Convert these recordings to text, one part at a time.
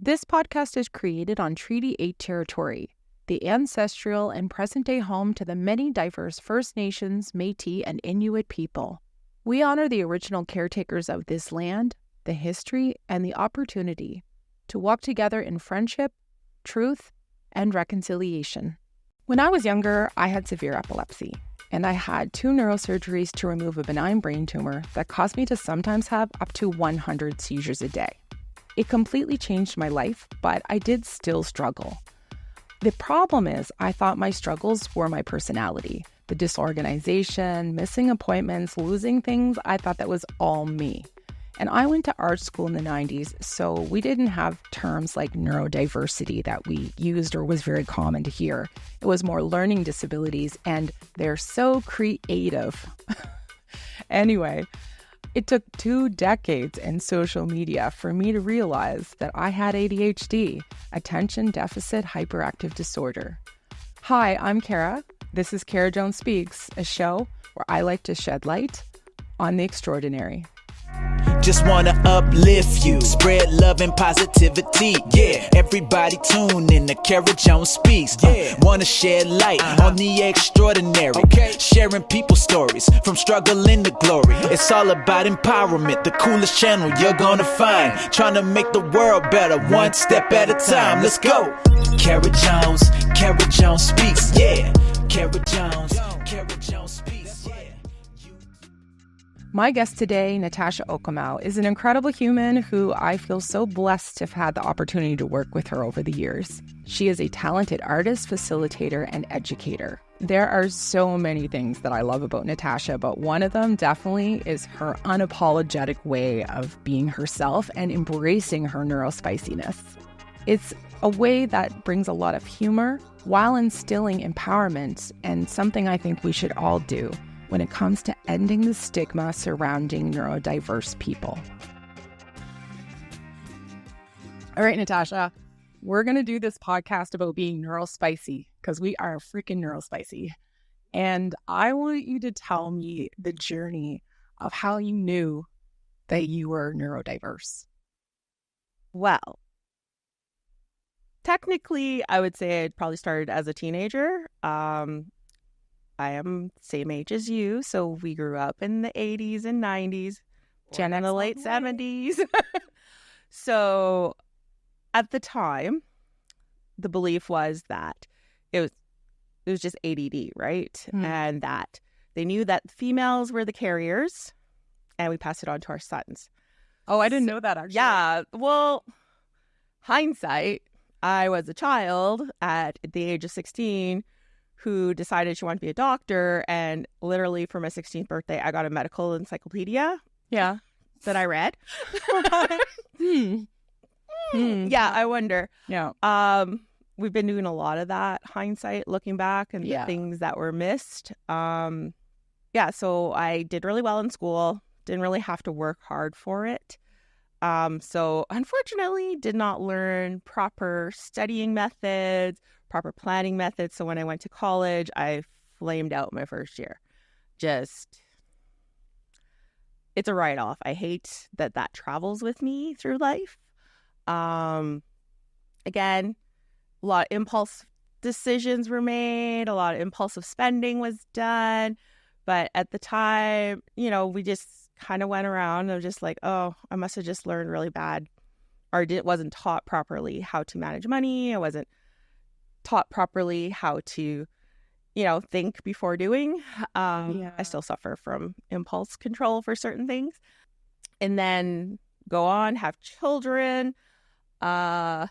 This podcast is created on Treaty 8 territory, the ancestral and present-day home to the many diverse First Nations, Métis, and Inuit people. We honor the original caretakers of this land, the history, and the opportunity to walk together in friendship, truth, and reconciliation. When I was younger, I had severe epilepsy, and I had 2 neurosurgeries to remove a benign brain tumor that caused me to sometimes have up to 100 seizures a day. It completely changed my life, but I did still struggle. The problem is, I thought my struggles were my personality. The disorganization, missing appointments, losing things, I thought that was all me. And I went to art school in the 90s, so we didn't have terms like neurodiversity that we used or was very common to hear. It was more learning disabilities, and they're so creative. Anyway, it took 2 decades and social media for me to realize that I had ADHD, Attention Deficit Hyperactive Disorder. Hi, I'm Cara. This is Cara Jones Speaks, a show where I like to shed light on the extraordinary. Just wanna uplift you, spread love and positivity. Yeah, everybody tune in to Cara Jones Speaks. Wanna shed light on the extraordinary. Sharing people's stories from struggling to glory. It's all about empowerment, the coolest channel you're gonna find. Trying to make the world better, one step at a time. Let's go. Cara Jones Speaks. Yeah, Cara Jones Speaks. Yeah. My guest today, Natasha Okimaw, is an incredible human who I feel so blessed to have had the opportunity to work with her over the years. She is a talented artist, facilitator, and educator. There are so many things that I love about Natasha, but one of them definitely is her unapologetic way of being herself and embracing her neuro-spiciness. It's a way that brings a lot of humor while instilling empowerment, and something I think we should all do when it comes to ending the stigma surrounding neurodiverse people. All right, Natasha, we're going to do this podcast about being neuro-spicy because we are freaking neuro-spicy. And I want you to tell me the journey of how you knew that you were neurodiverse. Well, technically, I would say it probably started as a teenager. I am same age as you, so we grew up in the 80s and 90s, Jen in the late 70s. So at the time, the belief was that it was just ADD, right? And that they knew that females were the carriers, and we passed it on to our sons. Oh, I didn't know that, actually. Yeah, well, hindsight, I was a child at the age of 16 who decided she wanted to be a doctor, and literally for my 16th birthday, I got a medical encyclopedia. Yeah. That I read. Yeah, I wonder. Yeah. We've been doing a lot of that, hindsight, looking back, and the things that were missed. So I did really well in school. Didn't really have to work hard for it. So unfortunately, did not learn proper studying methods, proper planning methods. So when I went to college, I flamed out my first year. It's a write-off. I hate that travels with me through life. Again, a lot of impulse decisions were made. A lot of impulsive spending was done. But at the time, we just kind of went around. I was just like, oh, I must have just learned really bad, or wasn't taught properly how to manage money. I wasn't taught properly how to, think before doing. I still suffer from impulse control for certain things. And then go on, have children. It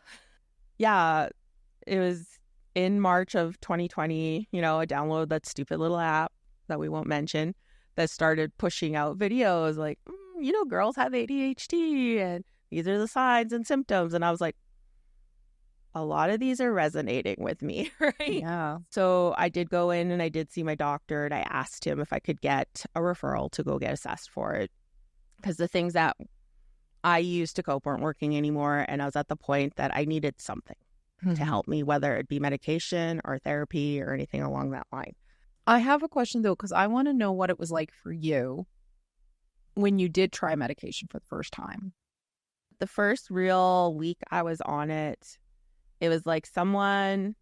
was in March of 2020, I downloaded that stupid little app that we won't mention that started pushing out videos like, girls have ADHD and these are the signs and symptoms. And I was like, a lot of these are resonating with me, right? Yeah. So I did go in and I did see my doctor, and I asked him if I could get a referral to go get assessed for it, because the things that I used to cope weren't working anymore. And I was at the point that I needed something to help me, whether it be medication or therapy or anything along that line. I have a question, though, because I want to know what it was like for you when you did try medication for the first time. the first real week I was on it, it was like someone,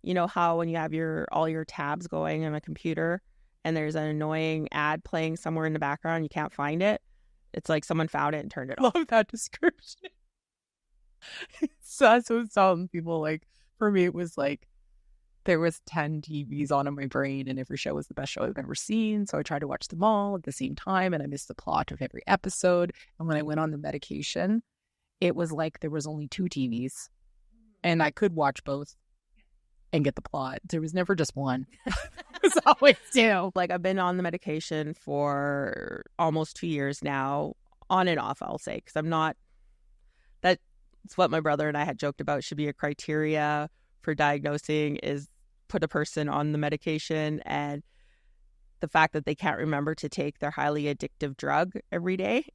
you know how when you have all your tabs going on a computer and there's an annoying ad playing somewhere in the background, you can't find it. It's like someone found it and turned it off. Love that description. So some people, like, for me, it was like there was 10 TVs on in my brain and every show was the best show I've ever seen. So I tried to watch them all at the same time and I missed the plot of every episode. And when I went on the medication, it was like there was only 2 TVs and I could watch both and get the plot. There was never just one. It was always 2. Like, I've been on the medication for almost 2 years now, on and off, I'll say, because I'm not, that's what my brother and I had joked about should be a criteria for diagnosing, is put a person on the medication and the fact that they can't remember to take their highly addictive drug every day.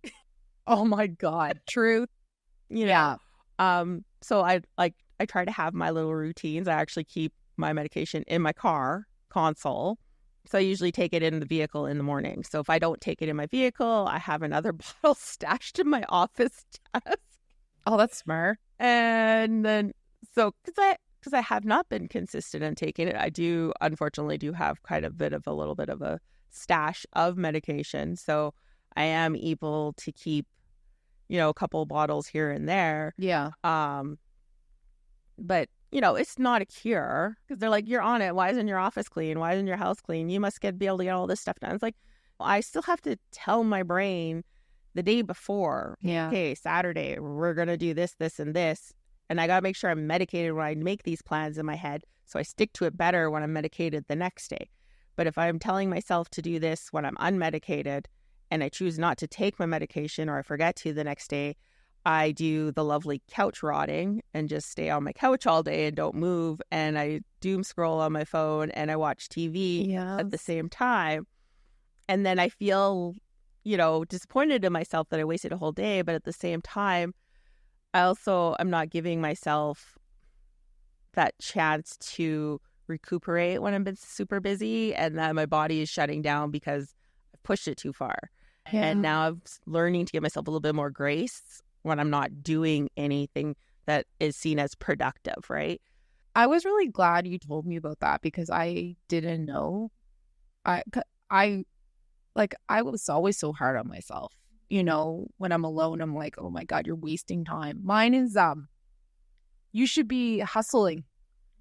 Oh my God. Truth. Yeah. So I try to have my little routines. I actually keep my medication in my car console. So I usually take it in the vehicle in the morning. So if I don't take it in my vehicle, I have another bottle stashed in my office desk. Oh, that's smart. And then, so because I have not been consistent in taking it, I do unfortunately have quite a little bit of a stash of medication. So I am able to keep, a couple bottles here and there. Yeah. But, it's not a cure because they're like, you're on it. Why isn't your office clean? Why isn't your house clean? You must be able to get all this stuff done. It's like, well, I still have to tell my brain the day before, okay, Saturday, we're going to do this, this, and this. And I got to make sure I'm medicated when I make these plans in my head. So I stick to it better when I'm medicated the next day. But if I'm telling myself to do this when I'm unmedicated and I choose not to take my medication or I forget to the next day, I do the lovely couch rotting and just stay on my couch all day and don't move. And I doom scroll on my phone and I watch TV at the same time. And then I feel, disappointed in myself that I wasted a whole day. But at the same time, I'm not giving myself that chance to recuperate when I've been super busy and that my body is shutting down because I've pushed it too far. Yeah. And now I'm learning to give myself a little bit more grace when I'm not doing anything that is seen as productive, right? I was really glad you told me about that because I didn't know. I was always so hard on myself. When I'm alone, I'm like, oh my God, you're wasting time. Mine is, you should be hustling.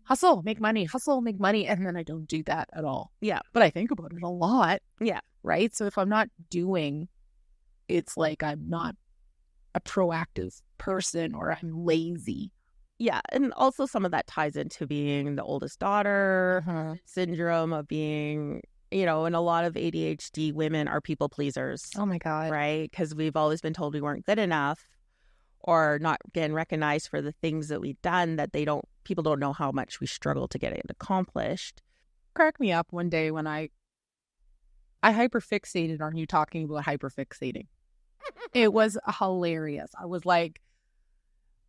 Hustle, make money. Hustle, make money. And then I don't do that at all. Yeah. But I think about it a lot. Yeah. Right? So if I'm not doing, it's like I'm not a proactive person or I'm lazy. Yeah. And also some of that ties into being the oldest daughter syndrome of being, and a lot of ADHD women are people pleasers. Oh my God. Right? Because we've always been told we weren't good enough or not getting recognized for the things that we've done that people don't know how much we struggle to get it accomplished. Cracked me up one day when I hyperfixated on you talking about hyperfixating. It was hilarious. I was like,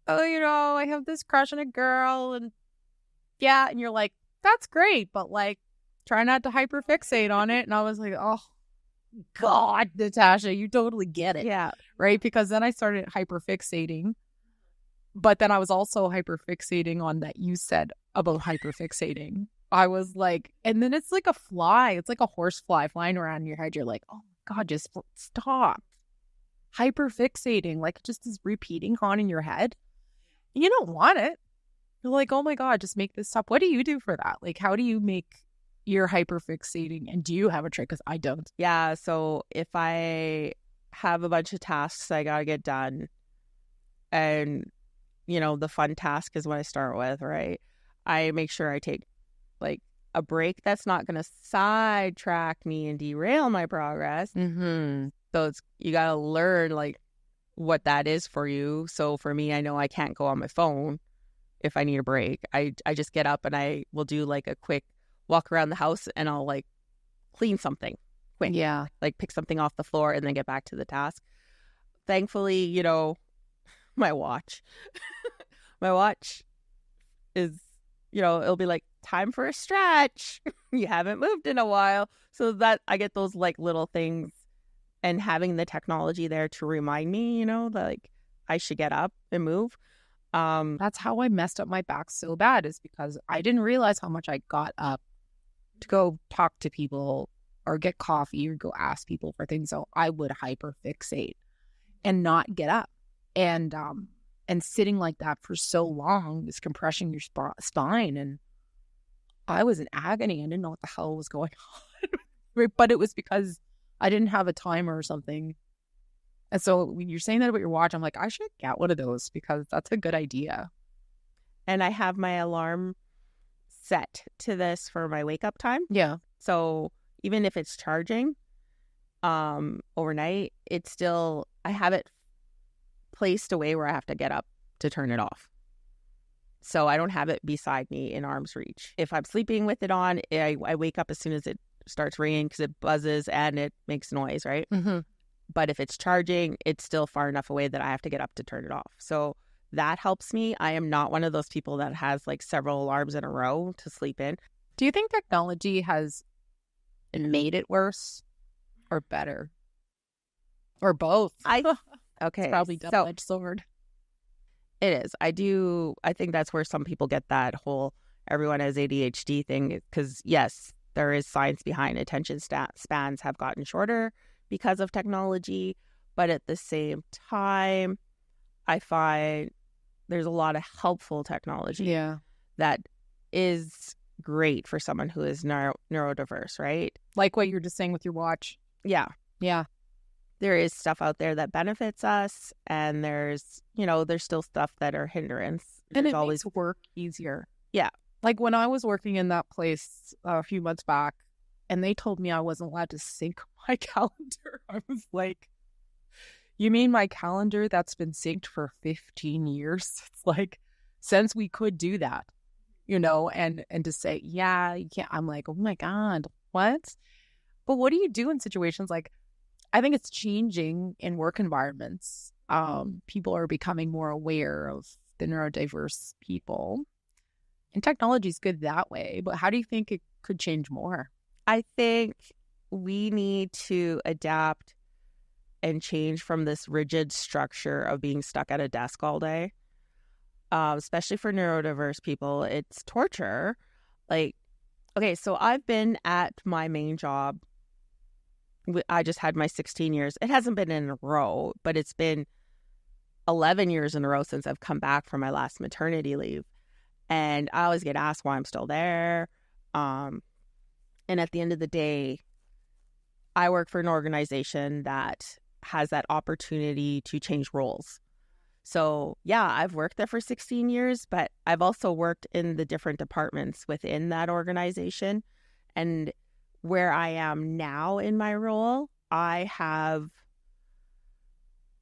oh, I have this crush on a girl and and you're like, that's great, but like, try not to hyperfixate on it. And I was like, oh, God, Natasha, you totally get it. Yeah. Right? Because then I started hyperfixating. But then I was also hyperfixating on that you said about hyperfixating. I was like, and then it's like a fly. It's like a horse fly flying around in your head. You're like, oh my God, just stop. Hyperfixating, like just is repeating on in your head. You don't want it. You're like, oh my God, just make this stop. What do you do for that? Like, how do you make your hyperfixating? And do you have a trick? Because I don't. Yeah. So if I have a bunch of tasks I got to get done and, the fun task is what I start with, right? I make sure I take like a break that's not going to sidetrack me and derail my progress. Mm-hmm. So you got to learn like what that is for you. So for me, I know I can't go on my phone if I need a break. I just get up and I will do like a quick walk around the house and I'll like clean something quick. Yeah. Like pick something off the floor and then get back to the task. Thankfully, my watch. My watch is, it'll be like, time for a stretch. You haven't moved in a while. So that I get those like little things and having the technology there to remind me, that like I should get up and move. That's how I messed up my back so bad, is because I didn't realize how much I got up to go talk to people or get coffee or go ask people for things. So I would hyperfixate and not get up. And sitting like that for so long is compressing your spine. And I was in agony. I didn't know what the hell was going on. But it was because I didn't have a timer or something. And so when you're saying that about your watch, I'm like, I should get one of those because that's a good idea. And I have my alarm set to this for my wake up time. Yeah. So even if it's charging overnight, it's still, I have it placed away where I have to get up to turn it off. So I don't have it beside me in arm's reach. If I'm sleeping with it on, I wake up as soon as it starts ringing because it buzzes and it makes noise, right? Mm-hmm. But if it's charging, it's still far enough away that I have to get up to turn it off. So that helps me. I am not one of those people that has like several alarms in a row to sleep in. Do you think technology has made it worse or better? Or both? Okay. It's probably double-edged sword. It is. I think that's where some people get that whole everyone has ADHD thing, because yes, there is science behind attention spans have gotten shorter because of technology. But at the same time, I find there's a lot of helpful technology that is great for someone who is neurodiverse, right? Like what you're just saying with your watch. Yeah. Yeah. There is stuff out there that benefits us, and there's still stuff that are hindrance. And There's it always makes work easier. Yeah. Like when I was working in that place a few months back, and they told me I wasn't allowed to sync my calendar. I was like, you mean my calendar that's been synced for 15 years? It's like, since we could do that, and to say, yeah, you can't. I'm like, oh my God, what? But what do you do in situations like, I think it's changing in work environments. People are becoming more aware of the neurodiverse people. And technology is good that way. But how do you think it could change more? I think we need to adapt and change from this rigid structure of being stuck at a desk all day. Especially for neurodiverse people, it's torture. Like, okay, so I've been at my main job. I just had my 16 years. It hasn't been in a row, but it's been 11 years in a row since I've come back from my last maternity leave. And I always get asked why I'm still there. And at the end of the day, I work for an organization that has that opportunity to change roles. So yeah, I've worked there for 16 years, but I've also worked in the different departments within that organization. And where I am now in my role, I have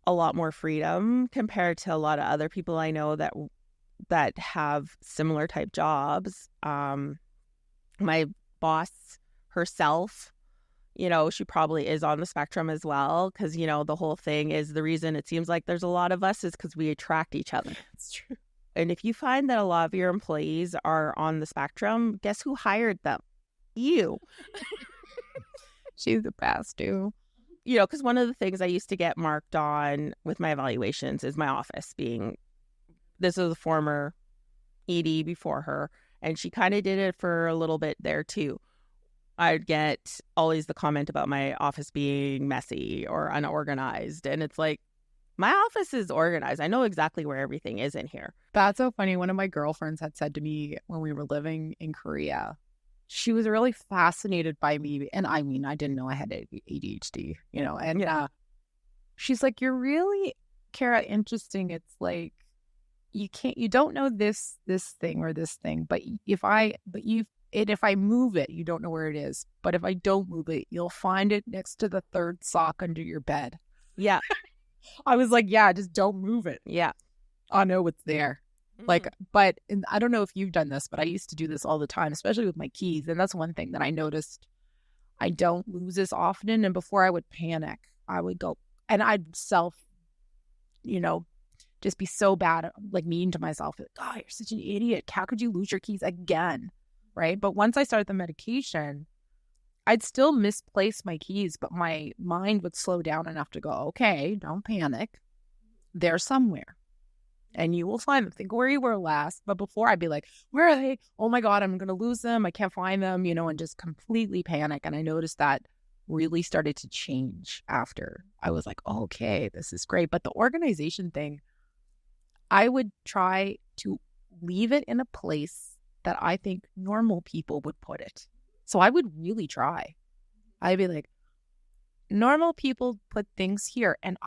a lot more freedom compared to a lot of other people I know that have similar type jobs. My boss herself, she probably is on the spectrum as well, because, the whole thing is the reason it seems like there's a lot of us is because we attract each other. It's true. And if you find that a lot of your employees are on the spectrum, guess who hired them? You. She's the best, too. Because one of the things I used to get marked on with my evaluations is my office being, this is the former ED before her, and she kind of did it for a little bit there too. I'd get always the comment about my office being messy or unorganized, and it's like, my office is organized. I know exactly where everything is in here. That's so funny. One of my girlfriends had said to me when we were living in Korea, she was really fascinated by me. And I mean, I didn't know I had ADHD, and she's like, you're really, Cara, interesting. It's like, you don't know this thing or this thing, but if I move it, you don't know where it is. But if I don't move it, you'll find it next to the third sock under your bed. Yeah. I was like, yeah, just don't move it. Yeah. I know it's there. Like, but I don't know if you've done this, but I used to do this all the time, especially with my keys. And that's one thing that I noticed. I don't lose as often. And before I would panic, I would go and I'd just be so bad, like mean to myself. Like, oh, you're such an idiot. How could you lose your keys again? Right. But once I started the medication, I'd still misplace my keys, but my mind would slow down enough to go, okay, don't panic. they're somewhere. And you will find them. Think where you were last. But before, I'd be like, where are they? Oh my God, I'm going to lose them. I can't find them, and just completely panic. And I noticed that really started to change after. I was like, oh, okay, this is great. But the organization thing, I would try to leave it in a place that I think normal people would put it. So I would really try. I'd be like, normal people put things here, and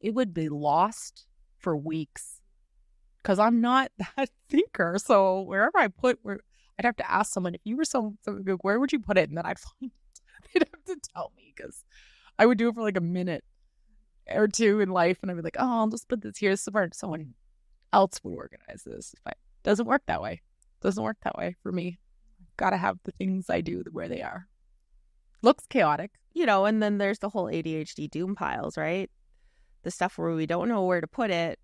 it would be lost for weeks. Because I'm not that thinker. So wherever I put, I'd have to ask someone, if you were so where would you put it? And then I'd find it. They'd have to tell me, because I would do it for like a minute or two in life. And I'd be like, oh, I'll just put this here somewhere. Someone else would organize this. But it doesn't work that way. It doesn't work that way for me. Got to have the things I do where they are. Looks chaotic. And then there's the whole ADHD doom piles, right? The stuff where we don't know where to put it.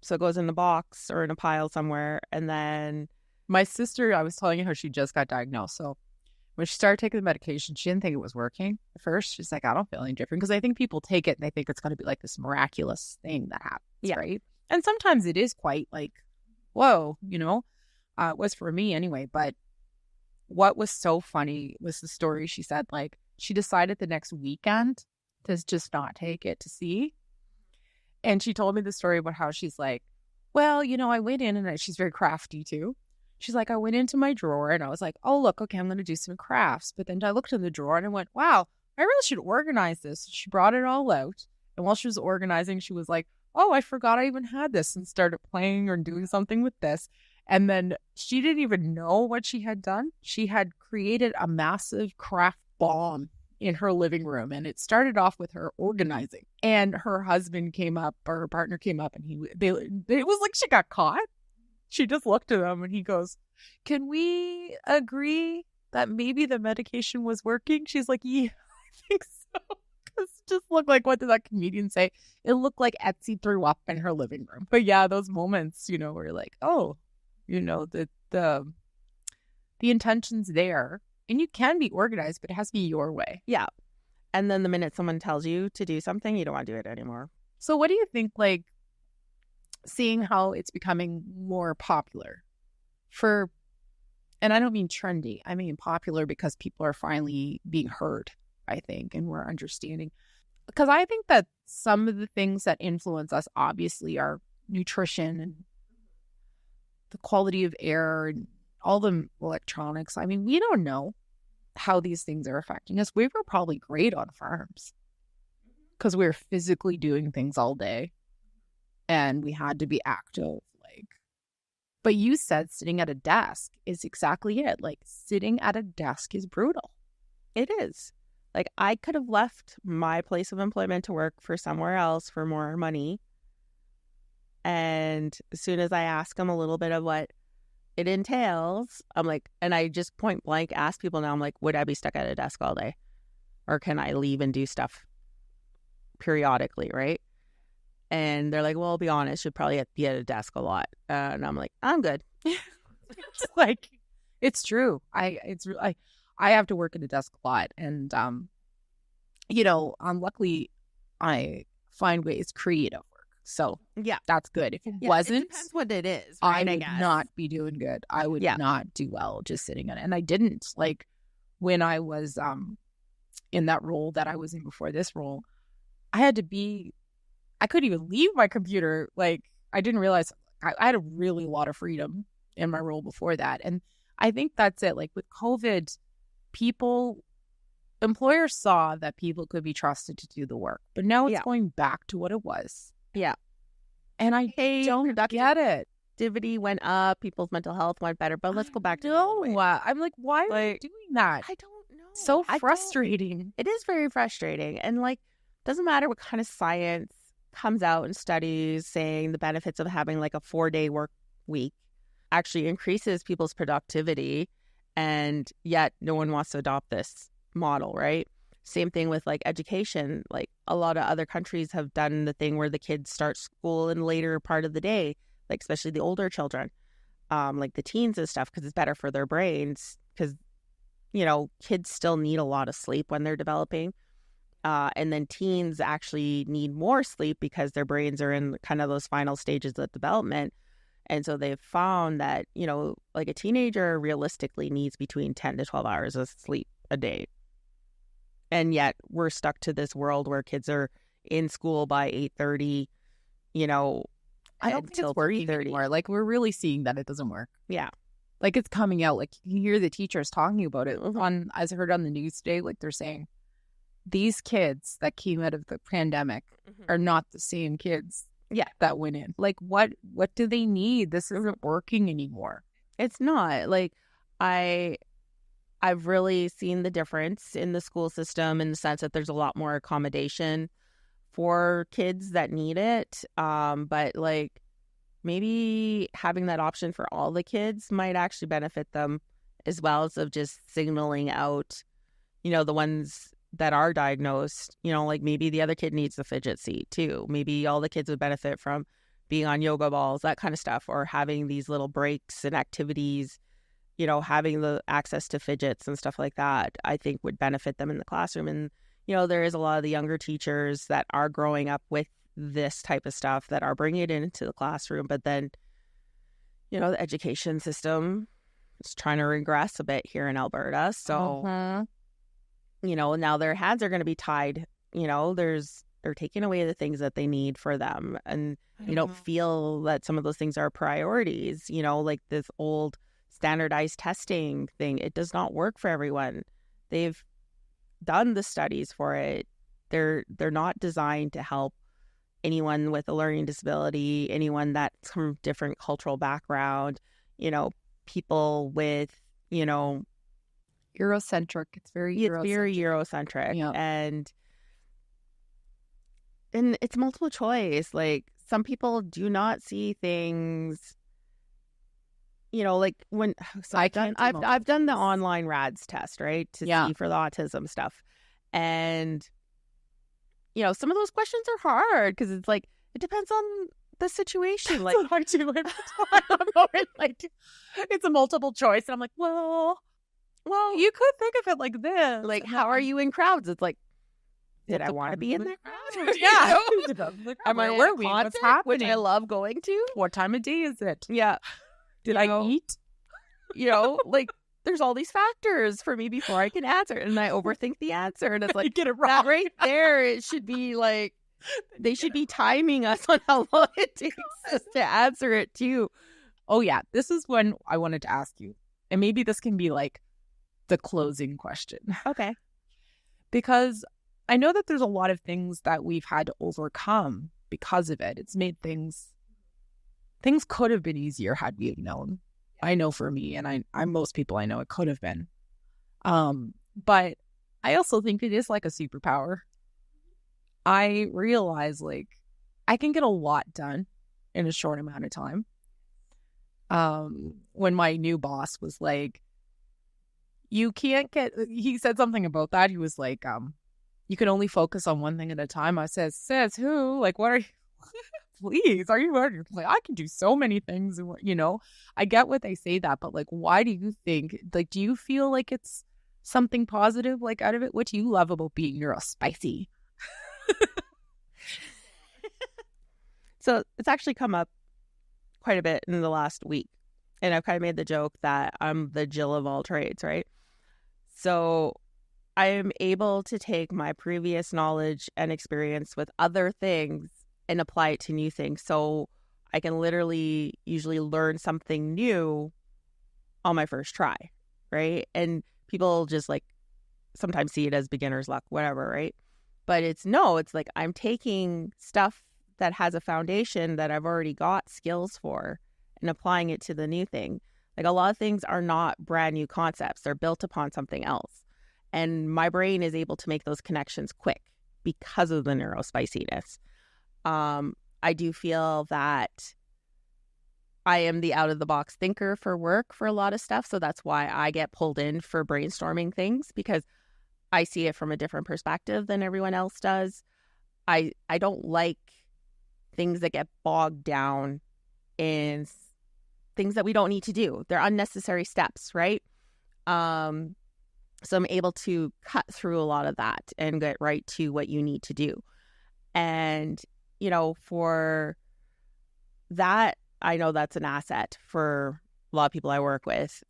So it goes in the box or in a pile somewhere. And then my sister, I was telling you how she just got diagnosed. So when she started taking the medication, she didn't think it was working at first. She's like, I don't feel any different. Because I think people take it and they think it's going to be like this miraculous thing that happens, right? And sometimes it is quite like, whoa, it was for me anyway. But what was so funny was the story she said, like, she decided the next weekend to just not take it to see. And she told me the story about how she's like, well, I went in, and she's very crafty too. She's like, I went into my drawer and I was like, oh, look, okay, I'm going to do some crafts. But then I looked in the drawer and I went, wow, I really should organize this. She brought it all out. And while she was organizing, she was like, oh, I forgot I even had this, and started playing or doing something with this. And then she didn't even know what she had done. She had created a massive craft bomb in her living room, and it started off with her organizing. And her husband came up, or her partner came up, and it was like she got caught. She just looked at him and he goes, can we agree that maybe the medication was working? She's like, yeah, I think so. Because it just looked like, what did that comedian say? It looked like Etsy threw up in her living room. But yeah, those moments, where you're like, oh, the intention's there. And you can be organized, but it has to be your way. Yeah. And then the minute someone tells you to do something, you don't want to do it anymore. So what do you think, like, seeing how it's becoming more popular and I don't mean trendy, I mean popular, because people are finally being heard, I think, and we're understanding. Because I think that some of the things that influence us obviously are nutrition and the quality of air and all the electronics. I mean, we don't know how these things are affecting us. We were probably great on farms because we were physically doing things all day and we had to be active. But you said sitting at a desk is exactly it. Like, sitting at a desk is brutal. It is. Like, I could have left my place of employment to work for somewhere else for more money. And as soon as I ask them a little bit of what it entails, I'm like, and I just point blank ask people now, I'm like, would I be stuck at a desk all day? Or can I leave and do stuff periodically, right? And they're like, well, I'll be honest, you'd probably be at a desk a lot. And I'm like, I'm good. It's true. I have to work at a desk a lot. And, luckily I find ways creative work. So yeah, that's good. If it wasn't, it depends what it is. Right, I would not be doing good. I would not do well just sitting in it. And I didn't. Like, when I was in that role that I was in before this role, I couldn't even leave my computer. Like, I didn't realize I had a really lot of freedom in my role before that. And I think that's it. Like, with COVID, employers saw that people could be trusted to do the work. But now it's going back to what it was. Yeah. And I don't get it. Productivity went up. People's mental health went better. But let's go back to I'm like, why are you doing that? I don't know. So frustrating. It is very frustrating. And, like, doesn't matter what kind of science comes out in studies saying the benefits of having like a 4-day work week actually increases people's productivity, and yet no one wants to adopt this model, right? Same thing with like education. Like, a lot of other countries have done the thing where the kids start school in the later part of the day, like especially the older children, like the teens and stuff, because it's better for their brains, because kids still need a lot of sleep when they're developing. And then teens actually need more sleep because their brains are in kind of those final stages of development. And so they've found that, like a teenager realistically needs between 10 to 12 hours of sleep a day. And yet we're stuck to this world where kids are in school by 8:30, I don't think it's working anymore. Like, we're really seeing that it doesn't work. Yeah. Like, it's coming out. Like, you hear the teachers talking about it. As I heard on the news today, like, they're saying these kids that came out of the pandemic are not the same kids that went in. Like, what do they need? This isn't working anymore. It's not. Like, I've really seen the difference in the school system in the sense that there's a lot more accommodation for kids that need it. But like, maybe having that option for all the kids might actually benefit them, as well as of just signaling out, the ones that are diagnosed, like maybe the other kid needs the fidget seat too. Maybe all the kids would benefit from being on yoga balls, that kind of stuff, or having these little breaks and activities, having the access to fidgets and stuff like that, I think would benefit them in the classroom. And, there is a lot of the younger teachers that are growing up with this type of stuff that are bringing it into the classroom. But then, the education system is trying to regress a bit here in Alberta. So, now their hands are going to be tied. They're taking away the things that they need for them. And you don't feel that some of those things are priorities, like this old standardized testing thing. It does not work for everyone. They've done the studies for it. They're not designed to help anyone with a learning disability, anyone that's from different cultural background, people with, Eurocentric. It's very Eurocentric. Yeah. And it's multiple choice. Like, some people do not see things, like when I've done the online RADS test, right, to see for the autism stuff. And some of those questions are hard because it's like, it depends on the situation. Like, it's hard to like, it's a multiple choice, and I'm like, well, you could think of it like this. Like, how are you in crowds? It's like, did I want to be in that crowd? Yeah. Am I where we? What's happening? Which I love going to. What time of day is it? Yeah. Did I eat? Like, there's all these factors for me before I can answer, and I overthink the answer, and it's like, get it wrong. That right there. It should be like, they should be timing us on how long it takes us to answer it too. Oh yeah, this is when I wanted to ask you, and maybe this can be like the closing question. Okay. Because I know that there's a lot of things that we've had to overcome because of it. It's made things could have been easier had we known. I know for me, and I'm most people I know, it could have been. But I also think it is like a superpower. I realize, like, I can get a lot done in a short amount of time. When my new boss was like, he said something about that. He was like, you can only focus on one thing at a time. I said, says who? Like, what are you? Please, are you like, I can do so many things, I get what they say that, but like, why do you think, like, do you feel like it's something positive, like, out of it? What do you love about being neuro-spicy? So it's actually come up quite a bit in the last week, and I've kind of made the joke that I'm the Jill of all trades, right? So I am able to take my previous knowledge and experience with other things and apply it to new things. So I can literally usually learn something new on my first try, right? And people just like sometimes see it as beginner's luck, whatever, right? But it's like I'm taking stuff that has a foundation that I've already got skills for and applying it to the new thing. Like, a lot of things are not brand new concepts. They're built upon something else. And my brain is able to make those connections quick because of the neuro-spiciness. I do feel that I am the out-of-the-box thinker for work for a lot of stuff. So that's why I get pulled in for brainstorming things, because I see it from a different perspective than everyone else does. I don't like things that get bogged down in things that we don't need to do. They're unnecessary steps, right? So I'm able to cut through a lot of that and get right to what you need to do. And, for that, I know that's an asset for a lot of people I work with.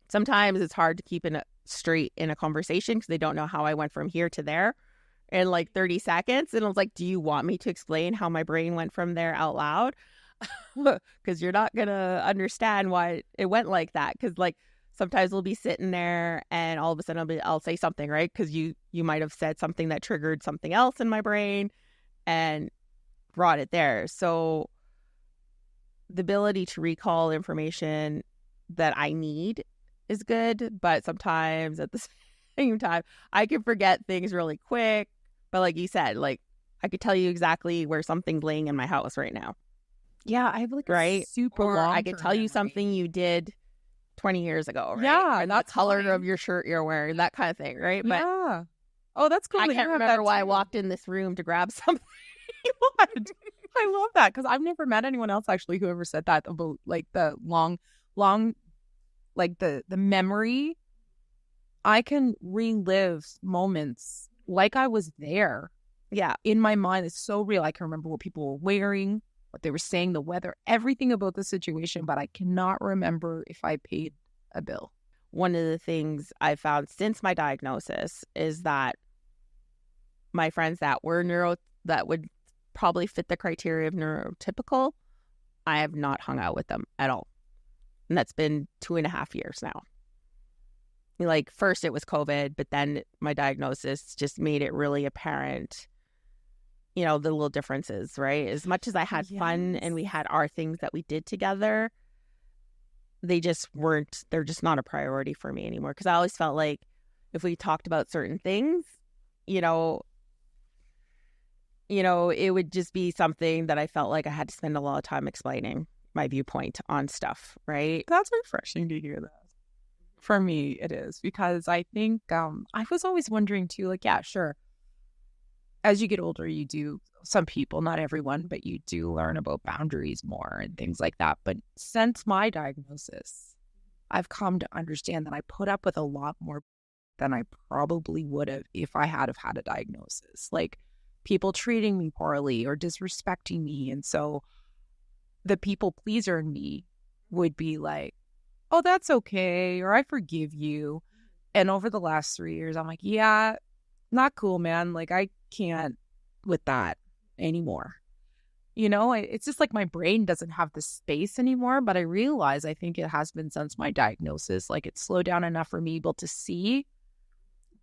Sometimes it's hard to keep it straight in a conversation because they don't know how I went from here to there in like 30 seconds. And I was like, do you want me to explain how my brain went from there out loud? Because you're not going to understand why it went like that. Because like sometimes we'll be sitting there and all of a sudden I'll say something, right? Because you might have said something that triggered something else in my brain and brought it there. So the ability to recall information that I need is good, but sometimes at the same time, I can forget things really quick. But like you said, like I could tell you exactly where something's laying in my house right now. Yeah, I have like right? super or long. I could tell you something you did 20 years ago, right? Yeah, or the color of your shirt you're wearing, that kind of thing, right? But yeah. Oh, that's cool. I that you can't have remember that why I too. walked in this room to grab something. What? I love that because I've never met anyone else actually who ever said that about like the long, like the memory. I can relive moments like I was there. Yeah. In my mind, it's so real. I can remember what people were wearing, what they were saying, the weather, everything about the situation, but I cannot remember if I paid a bill. One of the things I found since my diagnosis is that my friends that would probably fit the criteria of neurotypical, I have not hung out with them at all. And that's been 2.5 years now. Like first it was COVID, but then my diagnosis just made it really apparent, the little differences, right? As much as I had fun and we had our things that we did together, they're just not a priority for me anymore. Because I always felt like if we talked about certain things, it would just be something that I felt like I had to spend a lot of time explaining my viewpoint on stuff, right? That's refreshing to hear that. For me, it is because I think I was always wondering too, like, yeah, sure. As you get older, you do, some people, not everyone, but you do learn about boundaries more and things like that. But since my diagnosis, I've come to understand that I put up with a lot more than I probably would have if I had a diagnosis. Like people treating me poorly or disrespecting me. And so the people pleaser in me would be like, oh, that's okay, or I forgive you. And over the last 3 years, I'm like, yeah, not cool, man. Like, I can't with that anymore. It's just like my brain doesn't have the space anymore. But I realize I think it has been since my diagnosis. Like, it's slowed down enough for me able to see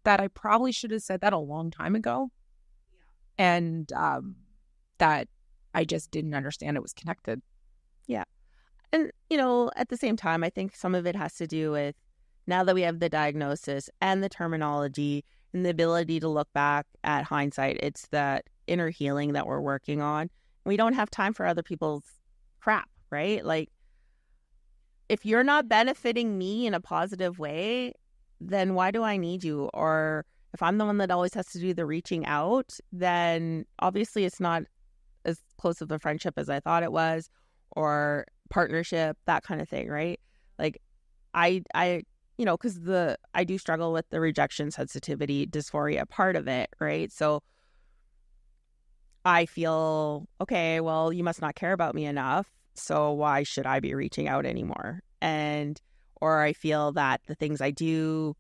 that I probably should have said that a long time ago. And that I just didn't understand it was connected. Yeah. And, at the same time, I think some of it has to do with now that we have the diagnosis and the terminology and the ability to look back at hindsight, it's that inner healing that we're working on. We don't have time for other people's crap, right? Like, if you're not benefiting me in a positive way, then why do I need you? Or if I'm the one that always has to do the reaching out, then obviously it's not as close of a friendship as I thought it was, or partnership, that kind of thing, right? Like I because I do struggle with the rejection sensitivity dysphoria part of it, right? So I feel, okay, well, you must not care about me enough, so why should I be reaching out anymore? Or I feel that the things I do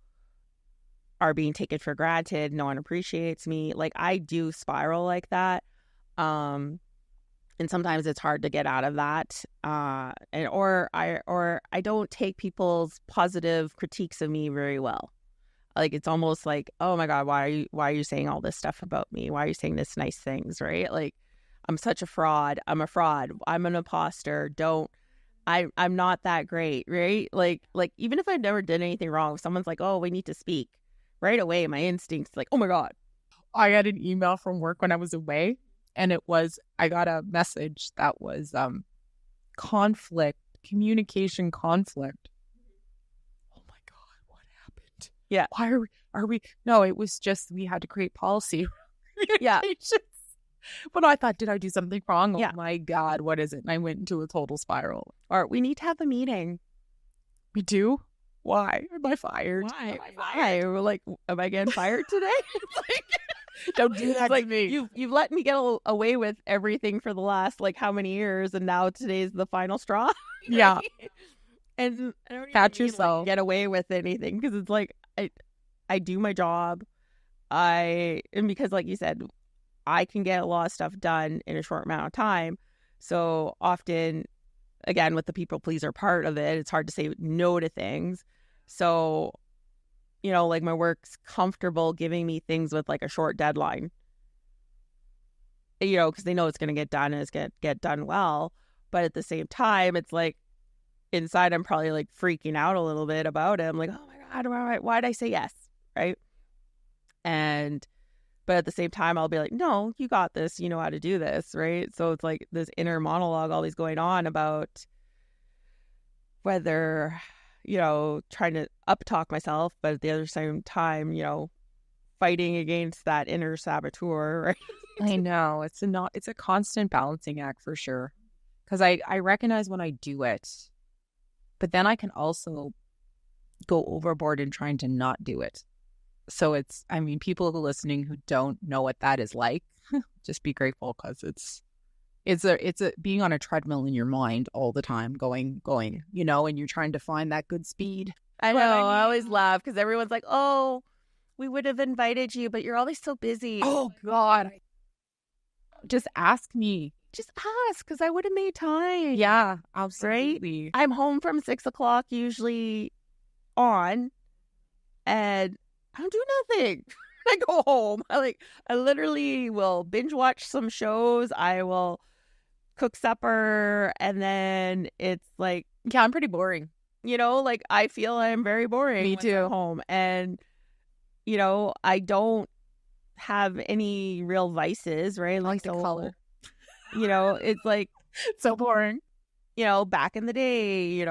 are being taken for granted, no one appreciates me. Like I do spiral like that. And sometimes it's hard to get out of that. Or I don't take people's positive critiques of me very well. Like it's almost like, oh my God, why are you saying all this stuff about me? Why are you saying this nice things, right? Like I'm such a fraud. I'm a fraud. I'm an imposter. I'm not that great, right? Like even if I never did anything wrong, if someone's like, oh, we need to speak, right away my instinct's like, oh my God. I had an email from work when I was away. And I got a message that was communication conflict. Oh my God, what happened? Yeah. Why are we? No, it was just we had to create policy. Yeah. But I thought, did I do something wrong? Yeah. Oh my God, what is it? And I went into a total spiral. Or we need to have a meeting. We do? Why am I fired? Why? Am I fired? We're like, am I getting fired today? It's like, Don't do that like to me. you've let me get away with everything for the last like how many years, and now today's the final straw. Yeah. And I don't even Catch mean, yourself. like, get away with anything, because it's like I do my job. And because like you said, I can get a lot of stuff done in a short amount of time. So often, again, with the people pleaser part of it, it's hard to say no to things. So, like my work's comfortable giving me things with like a short deadline, because they know it's going to get done and it's going to get done well. But at the same time, it's like inside, I'm probably like freaking out a little bit about it. I'm like, oh my God, why'd I say yes? Right. But at the same time, I'll be like, no, you got this. You know how to do this. Right. So it's like this inner monologue always going on about whether, trying to up-talk myself, but at the other same time, fighting against that inner saboteur. Right. I know. It's a constant balancing act for sure. Because I recognize when I do it, but then I can also go overboard in trying to not do it. So people who are listening who don't know what that is like, just be grateful, because it's a being on a treadmill in your mind all the time, going, and you're trying to find that good speed. I know. I always laugh because everyone's like, oh, we would have invited you, but you're always so busy. Oh, God. Just ask me. Just ask, because I would have made time. Yeah, absolutely. Right? I'm home from 6:00 usually on, and I don't do nothing. I go home. I literally will binge watch some shows. I will cook supper, and then it's like, yeah, I'm pretty boring. Like I feel I'm very boring. Me too. At home, and I don't have any real vices, right? I like the color. It's like so boring. Back in the day,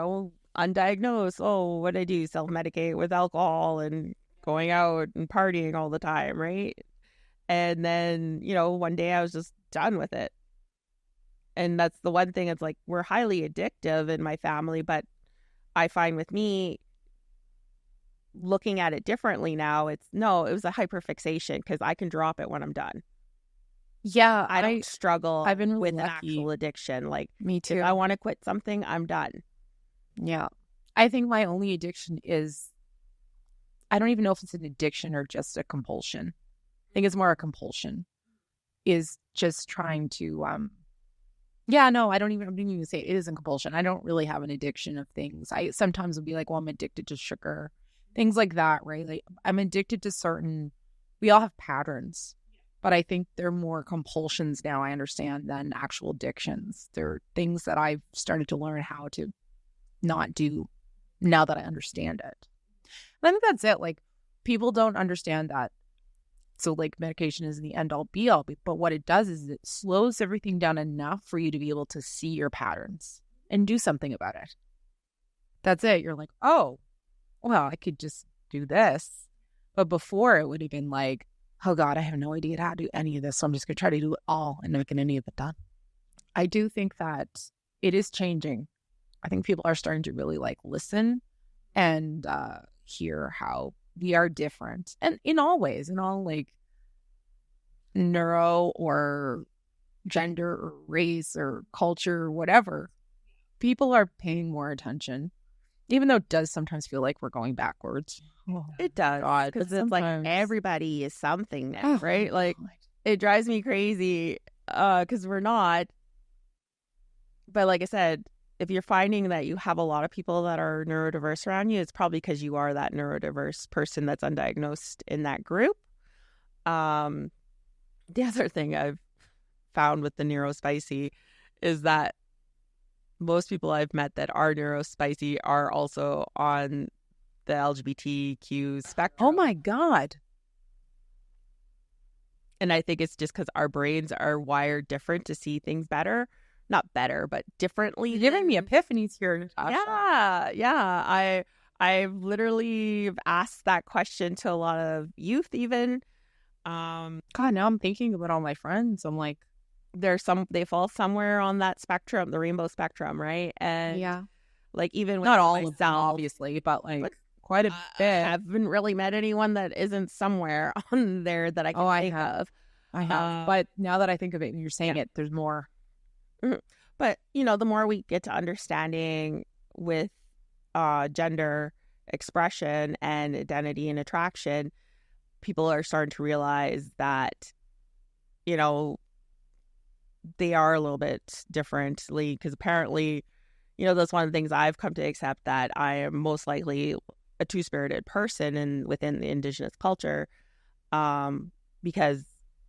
undiagnosed. Oh, what did I do? Self-medicate with alcohol and going out and partying all the time, right? And then, one day I was just done with it. And that's the one thing. It's like we're highly addictive in my family, but I find with me, looking at it differently now, it was a hyperfixation, because I can drop it when I'm done. Yeah, I don't struggle I've been really with lucky. an actual addiction. Like, me too. If I want to quit something, I'm done. Yeah. I think my only addiction is, I don't even know if it's an addiction or just a compulsion. I think it's more a compulsion, is just trying to, I didn't even say it isn't compulsion. I don't really have an addiction of things. I sometimes will be like, well, I'm addicted to sugar, things like that, right? Like I'm addicted to we all have patterns, but I think they're more compulsions now, I understand, than actual addictions. They're things that I've started to learn how to not do now that I understand it. And I think that's it. Like, people don't understand that. So, like, medication isn't the end-all, be-all. But what it does is it slows everything down enough for you to be able to see your patterns and do something about it. That's it. You're like, oh, well, I could just do this. But before, it would have been like, oh, God, I have no idea how to do any of this, so I'm just going to try to do it all and not get any of it done. I do think that it is changing. I think people are starting to really, like, listen and hear how we are different. And in all ways, in all, like, neuro or gender or race or culture or whatever, people are paying more attention, even though it does sometimes feel like we're going backwards. Oh, it does, because it's like everybody is something now, right? Like, it drives me crazy because we're not. But like I said, if you're finding that you have a lot of people that are neurodiverse around you, it's probably because you are that neurodiverse person that's undiagnosed in that group. The other thing I've found with the neuro-spicy is that most people I've met that are neuro-spicy are also on the LGBTQ spectrum. Oh my God. And I think it's just because our brains are wired different to see things better. Not better, but differently. You're giving me epiphanies here, Natasha. Yeah. I've literally asked that question to a lot of youth even. God, now I'm thinking about all my friends. I'm like, they fall somewhere on that spectrum, the rainbow spectrum, right? And yeah, like even with not all myself, of them, obviously, but like quite a bit. I haven't really met anyone that isn't somewhere on there that I can think of. I have. But now that I think of it and you're saying it, there's more. But, the more we get to understanding with gender expression and identity and attraction, people are starting to realize that, they are a little bit differently, because apparently, that's one of the things I've come to accept, that I am most likely a two-spirited person and within the Indigenous culture, because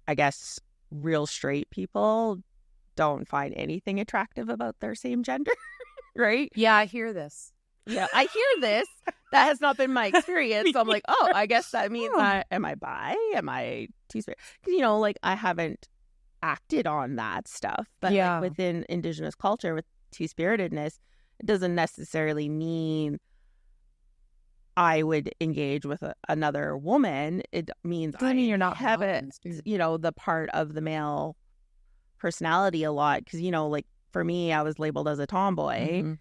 I guess real straight people don't find anything attractive about their same gender, right? Yeah, I hear this. Yeah, I hear this. That has not been my experience. So I'm like, oh, I guess that means am I bi? Am I two-spirit? Because, I haven't acted on that stuff. But like, within Indigenous culture, with two-spiritedness, it doesn't necessarily mean I would engage with another woman. It means you're not haven't, the part of the male personality a lot. Because, like for me, I was labeled as a tomboy.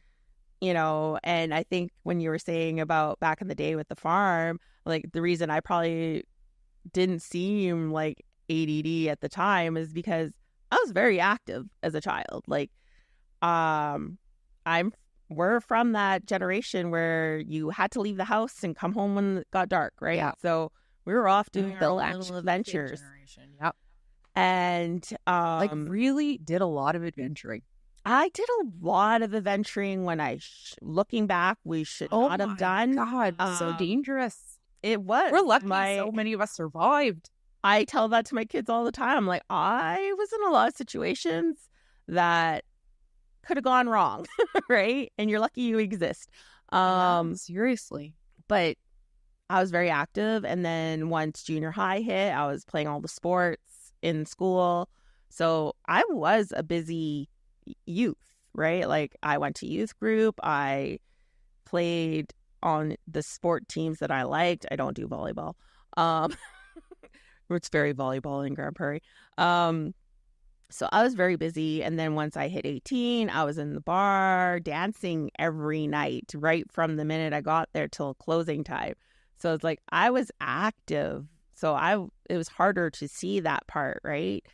And I think when you were saying about back in the day with the farm, like the reason I probably didn't seem like ADD at the time is because I was very active as a child. Like, we're from that generation where you had to leave the house and come home when it got dark, right? Yeah. So we were off doing our little adventures. Yep. And really did a lot of adventuring. I did a lot of adventuring when looking back, we should not have done. God, so dangerous. It was. We're lucky so many of us survived. I tell that to my kids all the time. Like, I was in a lot of situations that could have gone wrong, right? And you're lucky you exist. Seriously. But I was very active. And then once junior high hit, I was playing all the sports in school. So I was a busy youth, right? Like, I went to youth group. I played on the sport teams that I liked. I don't do volleyball. It's very volleyball in Grande Prairie. So I was very busy. And then once I hit 18, I was in the bar dancing every night, right from the minute I got there till closing time. So it's like I was active. So it was harder to see that part, right?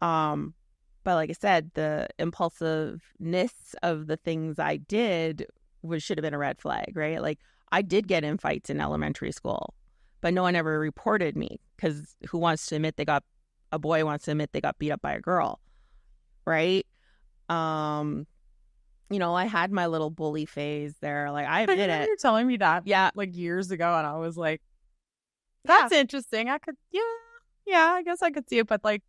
But like I said, the impulsiveness of the things I did should have been a red flag, right? Like, I did get in fights in elementary school, but no one ever reported me, because who wants to admit a boy wants to admit they got beat up by a girl, right? I had my little bully phase there. Like, I admit it. You're telling me that, like years ago, and I was like, "That's interesting." I could, I guess I could see it, but like,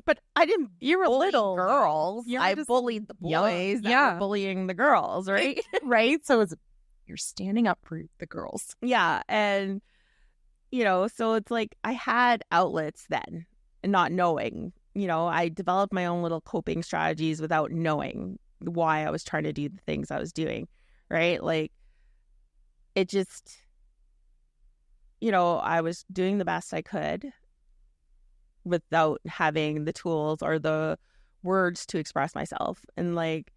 but I didn't. You were little girls. I bullied the boys that were bullying the girls, right? Right. So you're standing up for the girls. Yeah, and so it's like I had outlets then, and not knowing. I developed my own little coping strategies without knowing why I was trying to do the things I was doing, right? Like, it just, I was doing the best I could without having the tools or the words to express myself. And like,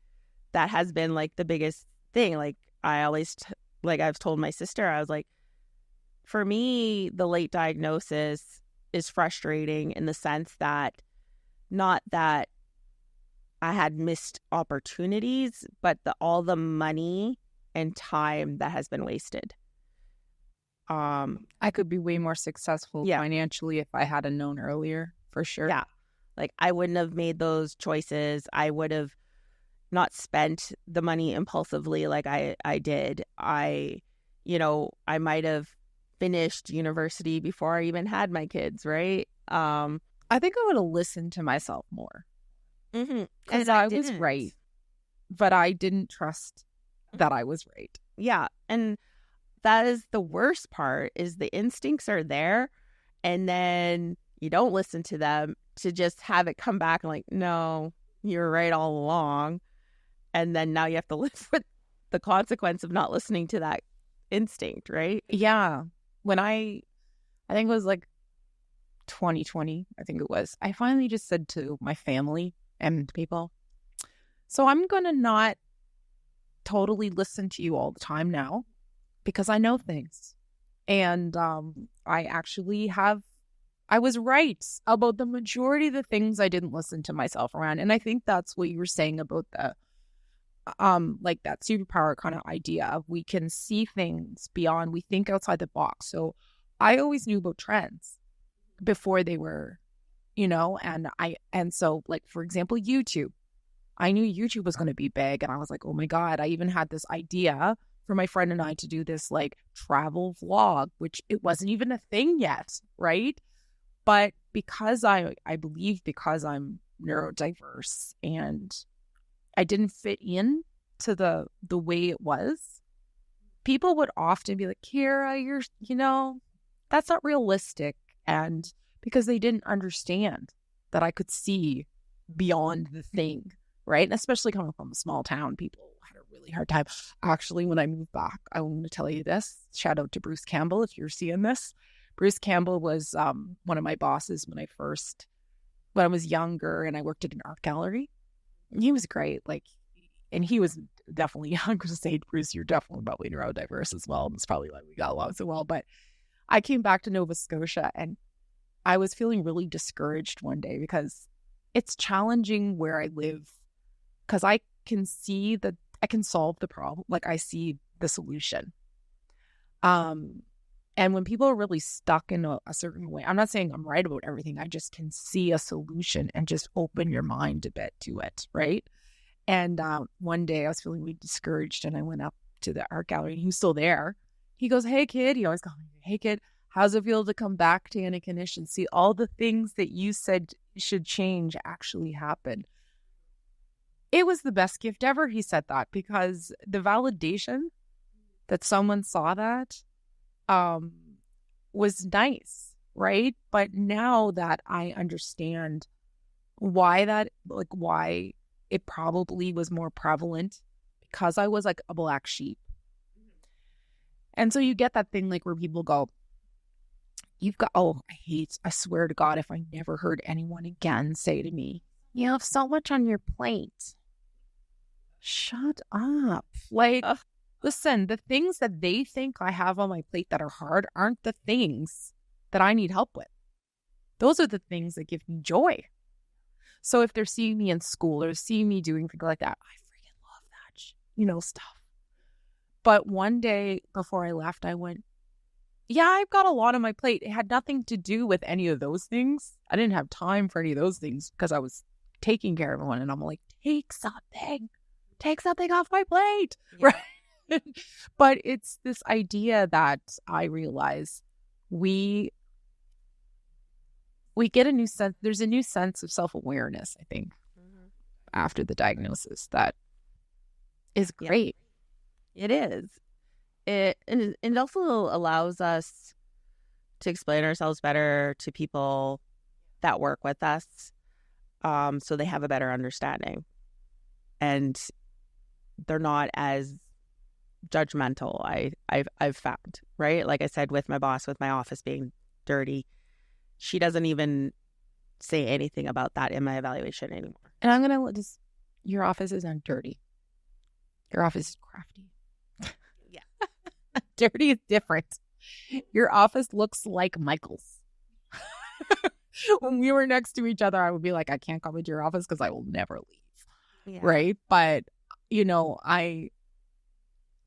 that has been like the biggest thing. Like, I always, I've told my sister, I was like, for me, the late diagnosis is frustrating in the sense that, not that I had missed opportunities, but all the money and time that has been wasted. I could be way more successful financially if I had known earlier, for sure. Yeah. Like, I wouldn't have made those choices. I would have not spent the money impulsively like I did. I might have finished university before I even had my kids, right? I think I would have listened to myself more. Because I was right, but I didn't trust that I was right. Yeah. And that is the worst part, is the instincts are there, and then you don't listen to them, to just have it come back and like, no, you were right all along. And then now you have to live with the consequence of not listening to that instinct, right? Yeah. When I think it was like 2020, I think it was, I finally just said to my family and people, so I'm going to not totally listen to you all the time now. because I know things. And I was right about the majority of the things I didn't listen to myself around. And I think that's what you were saying about the, like that superpower kind of idea of we can see things beyond, we think outside the box. So I always knew about trends before they were, and so like, for example, YouTube. I knew YouTube was going to be big, and I was like, oh my God, I even had this idea for my friend and I to do this like travel vlog, which it wasn't even a thing yet, right? But because I believe because I'm neurodiverse and I didn't fit in to the way it was, people would often be like, Cara, that's not realistic. And because they didn't understand that I could see beyond the thing, right? And especially coming from a small town, people had a really hard time. Actually, when I moved back, I want to tell you this. Shout out to Bruce Campbell if you're seeing this. Bruce Campbell was one of my bosses when I was younger and I worked at an art gallery. He was great. And he was definitely, I'm going to say, Bruce, you're definitely probably neurodiverse as well. That's probably why we got along so well. But I came back to Nova Scotia and I was feeling really discouraged one day because it's challenging where I live because I can see that I can solve the problem. Like I see the solution. And when people are really stuck in a certain way, I'm not saying I'm right about everything. I just can see a solution and just open your mind a bit to it, right? And one day I was feeling really discouraged and I went up to the art gallery and he was still there. He goes, hey, kid. He always calls me, hey, kid, how's it feel to come back to Annikanish and see all the things that you said should change actually happen? It was the best gift ever, he said that, because the validation that someone saw that was nice, right? But now that I understand why it probably was more prevalent because I was like a black sheep. And so you get that thing like where people go, I swear to God, if I never heard anyone again say to me, you have so much on your plate. Shut up. Listen, the things that they think I have on my plate that are hard aren't the things that I need help with. Those are the things that give me joy. So if they're seeing me in school or seeing me doing things like that, I freaking love that, stuff. But one day before I left, I went, yeah, I've got a lot on my plate. It had nothing to do with any of those things. I didn't have time for any of those things because I was taking care of everyone. And I'm like, take something off my plate. Yeah. Right. But it's this idea that I realize we get a new sense. There's a new sense of self-awareness, I think, after the diagnosis that is great. Yeah. It is. It also allows us to explain ourselves better to people that work with us, so they have a better understanding, and they're not as judgmental. I've found, right? Like I said, with my boss, with my office being dirty, she doesn't even say anything about that in my evaluation anymore. And I'm gonna your office isn't dirty. Your office is crafty. Yeah. Dirty is different. Your office looks like Michael's. When we were next to each other, I would be like, I can't come into your office because I will never leave. Yeah. Right? But,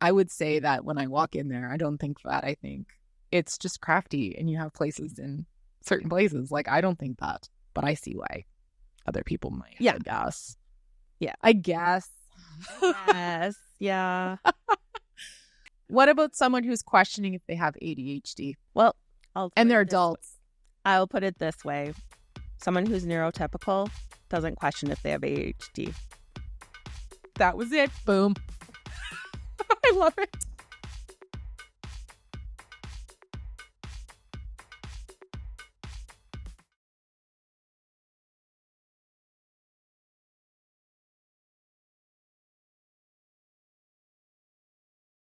I would say that when I walk in there, I don't think that. I think it's just crafty and you have places in certain places. Like, I don't think that, but I see why other people might. Yeah. I guess. Yeah. I guess. Yes. Yeah. What about someone who's questioning if they have ADHD? Well, and they're adults. I'll put it this way. Someone who's neurotypical doesn't question if they have ADHD. That was it. Boom. I love it.